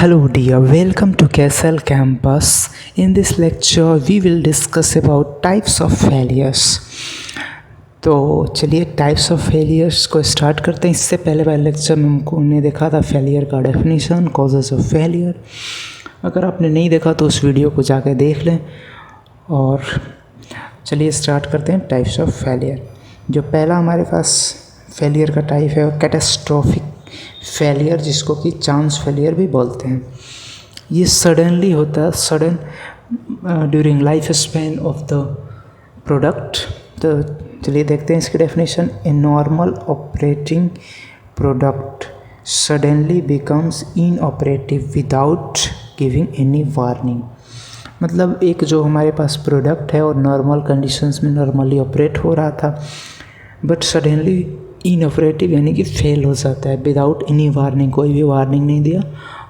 Hello dear, welcome to Castle Campus. In this lecture we will discuss about types of failures. तो चलिए types of failures को start करते हैं। इससे पहले वाले लेक्चर में हमने देखा था फेलियर का डेफिनेशन, कॉजेज ऑफ फेलियर। अगर आपने नहीं देखा तो उस वीडियो को जाकर देख लें। और चलिए स्टार्ट करते हैं टाइप्स ऑफ फेलियर। जो पहला हमारे पास फेलियर का टाइप है वो कैटास्ट्रोफिक फेलियर, जिसको कि चांस फेलियर भी बोलते हैं। ये सडनली होता है, sudden during life span of the product. तो चलिए देखते हैं इसकी definition. A normal operating product suddenly becomes inoperative without giving any warning. मतलब एक जो हमारे पास प्रोडक्ट है और नॉर्मल कंडीशंस में नॉर्मली ऑपरेट हो रहा था, बट सडनली इनऑपरेटिव यानी कि फ़ेल हो जाता है विदाउट एनी वार्निंग। कोई भी वार्निंग नहीं दिया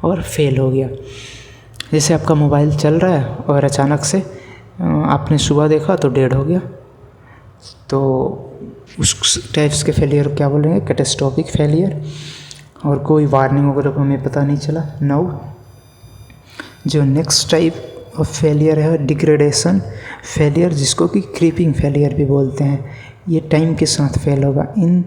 और फेल हो गया। जैसे आपका मोबाइल चल रहा है और अचानक से आपने सुबह देखा तो डेड हो गया, तो उस टाइप्स के फेलियर क्या बोलेंगे? Catastrophic failure. और कोई वार्निंग वगैरह को हमें पता नहीं चला। नाउ जो नेक्स्ट टाइप ऑफ फेलियर है डिग्रेडेशन फेलियर, जिसको कि क्रीपिंग फेलियर भी बोलते हैं। ये टाइम के साथ फेल होगा। In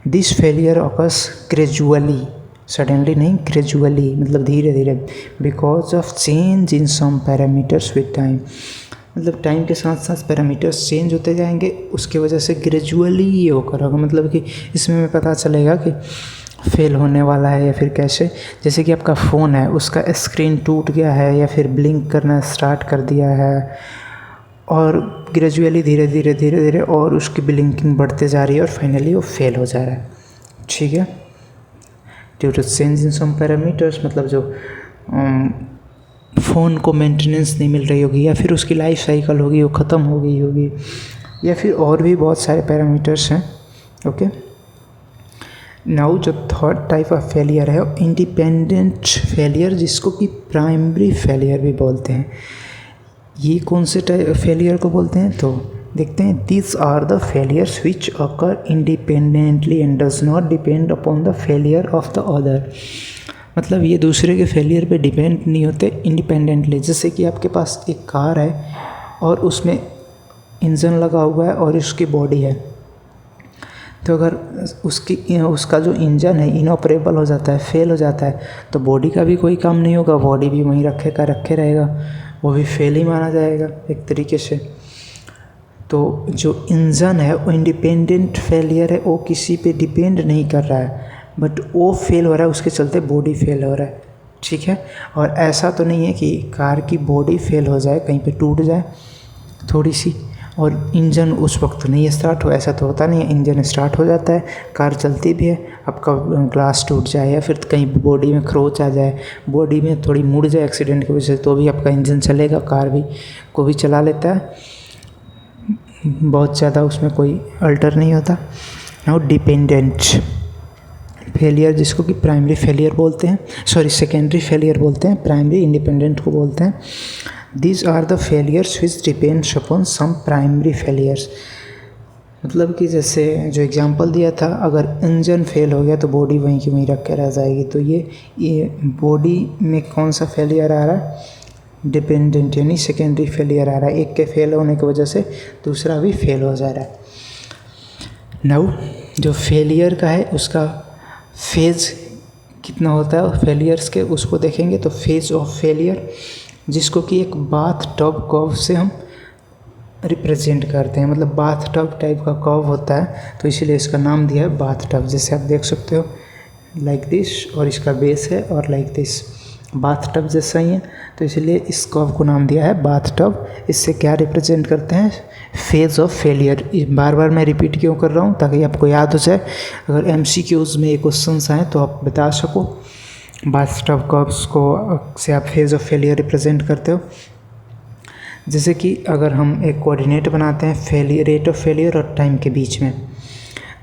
this failure occurs gradually, suddenly नहीं, ग्रेजुअली मतलब धीरे धीरे, because of change in some parameters with time. मतलब टाइम के साथ साथ पैरामीटर्स चेंज होते जाएंगे, उसकी वजह से ग्रेजुअली ये होकर होगा। मतलब कि इसमें हमें पता चलेगा कि फेल होने वाला है या फिर कैसे। जैसे कि आपका फ़ोन है, उसका स्क्रीन टूट गया है या फिर ब्लिंक करना स्टार्ट कर दिया है, और ग्रेजुअली धीरे धीरे और उसकी ब्लिंकिंग बढ़ते जा रही है और फाइनली वो फेल हो जा रहा है। ठीक है, due to change in some parameters, मतलब जो फ़ोन को मेंटेनेंस नहीं मिल रही होगी, या फिर उसकी लाइफ साइकिल होगी वो ख़त्म हो गई होगी, या फिर और भी बहुत सारे पैरामीटर्स हैं। ओके, नाउ जो थर्ड टाइप ऑफ फेलियर है इंडिपेंडेंट फेलियर, जिसको कि प्राइमरी फेलियर भी बोलते हैं। ये कौन से टाइप फेलियर को बोलते हैं? तो देखते हैं। This are the failures which occur independently and does not depend upon the failure of the other. मतलब ये दूसरे के फेलियर पे डिपेंड नहीं होते, इंडिपेंडेंटली। जैसे कि आपके पास एक कार है और उसमें इंजन लगा हुआ है और उसकी बॉडी है, तो अगर उसका जो इंजन है इनऑपरेबल हो जाता है, फेल हो जाता है, तो बॉडी का भी कोई काम नहीं होगा, बॉडी भी वहीं रखे रहेगा, वो भी फेल ही माना जाएगा एक तरीके से। तो जो इंजन है वो इंडिपेंडेंट फेलियर है, वो किसी पे डिपेंड नहीं कर रहा है, बट वो फेल हो रहा है, उसके चलते बॉडी फेल हो रहा है। ठीक है, और ऐसा तो नहीं है कि कार की बॉडी फेल हो जाए, कहीं पे टूट जाए थोड़ी सी और इंजन उस वक्त नहीं स्टार्ट हो, ऐसा तो होता नहीं है। इंजन स्टार्ट हो जाता है, कार चलती भी है, आपका ग्लास टूट जाए या फिर कहीं बॉडी में खरोच आ जाए, बॉडी में थोड़ी मुड़ जाए एक्सीडेंट की वजह से, तो भी आपका इंजन चलेगा। कार भी को भी चला लेता है, बहुत ज़्यादा उसमें कोई अल्टर नहीं होता। नाउ डिपेंडेंट फेलियर, जिसको कि प्राइमरी फेलियर बोलते हैं, सॉरी सेकेंडरी फेलियर बोलते हैं, प्राइमरी इंडिपेंडेंट को बोलते हैं। These are the failures which depends upon some primary failures। मतलब कि जैसे जो एग्जांपल दिया था, अगर इंजन फेल हो गया तो बॉडी वहीं की वहीं रख के रह जाएगी। तो ये बॉडी में कौन सा फेलियर आ रहा है? डिपेंडेंट यानी सेकेंडरी फेलियर आ रहा है। एक के फेल होने की वजह से दूसरा भी फेल हो जा रहा है। नाउ जो फेलियर का है उसका फेज कितना होता है फेलियर्स के, उसको देखेंगे। तो फेज ऑफ फेलियर, जिसको कि एक बाथ टब कर्व से हम रिप्रेजेंट करते हैं, मतलब बाथ टब टाइप का कर्व होता है, तो इसीलिए इसका नाम दिया है बाथ टब। जैसे आप देख सकते हो लाइक दिस, और इसका बेस है और लाइक दिस, बाथ टब जैसा ही है, तो इसीलिए इस कर्व को नाम दिया है बाथ टब। इससे क्या रिप्रेजेंट करते हैं? Phase of failure. बार बार मैं रिपीट क्यों कर रहा हूँ? ताकि आपको याद हो जाए, अगर MCQs में ये क्वेश्चंस आए तो आप बता सको। बाथटब कर्व्स को से आप फेज ऑफ फेलियर रिप्रेजेंट करते हो। जैसे कि अगर हम एक कोऑर्डिनेट बनाते हैं फेलियर, रेट ऑफ फेलियर और टाइम के बीच में,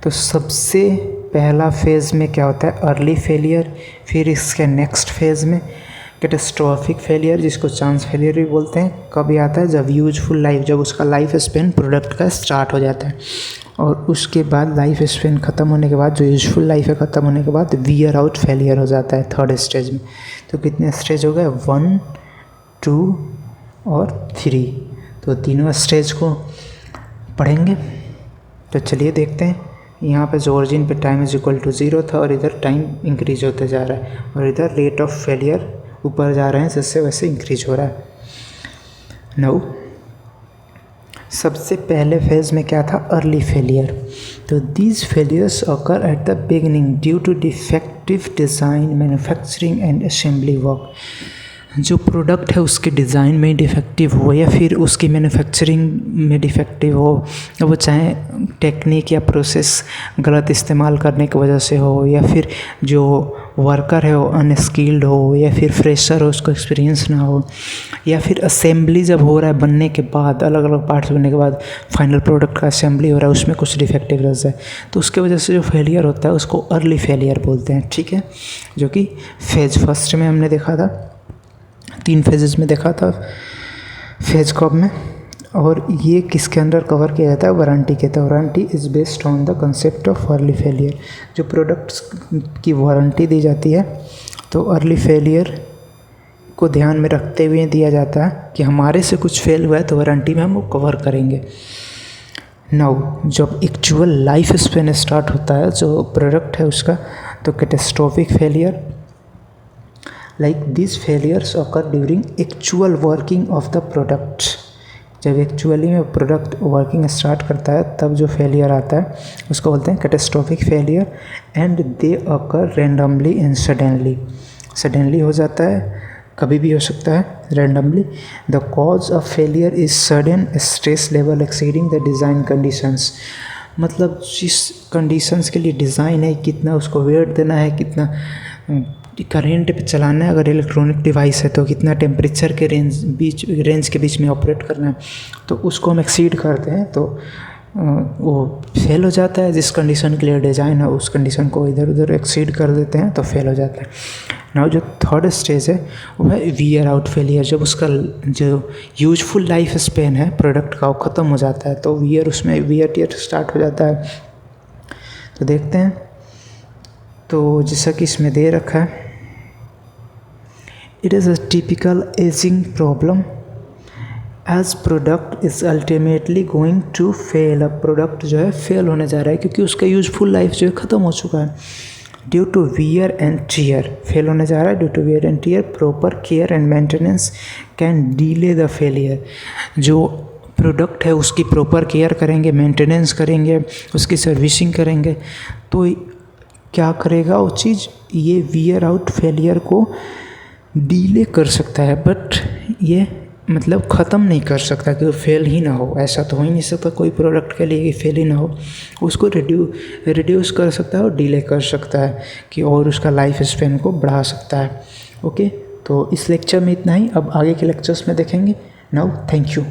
तो सबसे पहला फेज़ में क्या होता है? Early failure. फिर इसके नेक्स्ट फेज़ में कैटास्ट्रोफिक फेलियर, जिसको चांस फेलियर भी बोलते हैं, कब आता है? जब यूजफुल लाइफ, जब उसका लाइफ स्पेन प्रोडक्ट का स्टार्ट हो जाता है। और उसके बाद लाइफ स्पेन ख़त्म होने के बाद, जो यूजफुल लाइफ है ख़त्म होने के बाद वियर आउट फेलियर हो जाता है थर्ड स्टेज में। तो कितने स्टेज हो गए, 1, 2 और 3। तो तीनों स्टेज को पढ़ेंगे। तो चलिए देखते हैं। यहाँ पे जो ओरिजिन पे टाइम इज इक्वल टू 0 था और इधर टाइम इंक्रीज होते जा रहा है और इधर रेट ऑफ फेलियर ऊपर जा रहे हैं, जैसे वैसे इंक्रीज हो रहा है। नाउ सबसे पहले फेज़ में क्या था, अर्ली फेलियर। तो these failures occur at the beginning due to defective design, manufacturing and assembly work. जो प्रोडक्ट है उसके डिज़ाइन में डिफेक्टिव हो या फिर उसकी मैन्युफैक्चरिंग में डिफेक्टिव हो, वो चाहे टेक्निक या प्रोसेस गलत इस्तेमाल करने की वजह से हो, या फिर जो वर्कर है वो अनस्किल्ड हो, या फिर फ्रेशर हो, उसको एक्सपीरियंस ना हो, या फिर असेंबली जब हो रहा है बनने के बाद, अलग अलग पार्ट्स बनने के बाद फाइनल प्रोडक्ट का असेंबली हो रहा है, उसमें कुछ डिफेक्टिव रहता है, तो उसके वजह से जो फेलियर होता है उसको अर्ली फेलियर बोलते हैं। ठीक है, जो कि फेज फर्स्ट में हमने देखा था, 3 फेजेस में देखा था फेज कब में। और ये किसके अंदर कवर किया जाता है, वारंटी के तहत। Warranty is based on the concept of early failure. जो प्रोडक्ट्स की वारंटी दी जाती है तो अर्ली फेलियर को ध्यान में रखते हुए दिया जाता है कि हमारे से कुछ फेल हुआ है तो वारंटी में हम वो कवर करेंगे। नाउ जब एक्चुअल लाइफ स्पेन स्टार्ट होता है जो प्रोडक्ट है उसका, तो catastrophic failure, like these failures occur during actual working of the product। जब एक्चुअली में प्रोडक्ट वर्किंग स्टार्ट करता है तब जो फेलियर आता है उसको बोलते हैं catastrophic failure. And they occur randomly and suddenly हो जाता है, कभी भी हो सकता है, randomly. The cause of failure is sudden stress level exceeding the design conditions. मतलब जिस कंडीशंस के लिए डिज़ाइन है, कितना उसको वेट देना है, कितना करेंट पे चलाना है, अगर इलेक्ट्रॉनिक डिवाइस है तो कितना टेम्परेचर के रेंज के बीच में ऑपरेट करना है, तो उसको हम एक्सीड करते हैं तो वो फेल हो जाता है। जिस कंडीशन के लिए डिज़ाइन है उस कंडीशन को इधर उधर एक्सीड कर देते हैं तो फेल हो जाता है। नाउ जो थर्ड स्टेज है वो है वियर आउट फेलियर। जब उसका जो यूजफुल लाइफ स्पेन है प्रोडक्ट का वो ख़त्म हो जाता है तो उसमें वियर टियर स्टार्ट हो जाता है। तो देखते हैं, तो जैसा कि इसमें दे रखा है, it is a typical ageing problem as product is ultimately going to fail. अब प्रोडक्ट जो है फेल होने जा रहा है क्योंकि उसका यूजफुल लाइफ जो है ख़त्म हो चुका है। Due to wear and tear, fail होने जा रहा है due to wear and tear. Proper care and maintenance can delay the failure. जो प्रोडक्ट है उसकी प्रॉपर केयर करेंगे, मेंटेनेंस करेंगे, उसकी सर्विसिंग करेंगे तो क्या करेगा वो चीज़, ये वियर आउट फेलियर को डीले कर सकता है, बट ये मतलब ख़त्म नहीं कर सकता कि वो फेल ही ना हो। ऐसा तो हो ही नहीं सकता कोई प्रोडक्ट के लिए कि फेल ही ना हो। उसको रिड्यूस कर सकता है और डीले कर सकता है कि और उसका लाइफ स्पेन को बढ़ा सकता है। ओके, तो इस लेक्चर में इतना ही। अब आगे के लेक्चर्स में देखेंगे। Now thank you.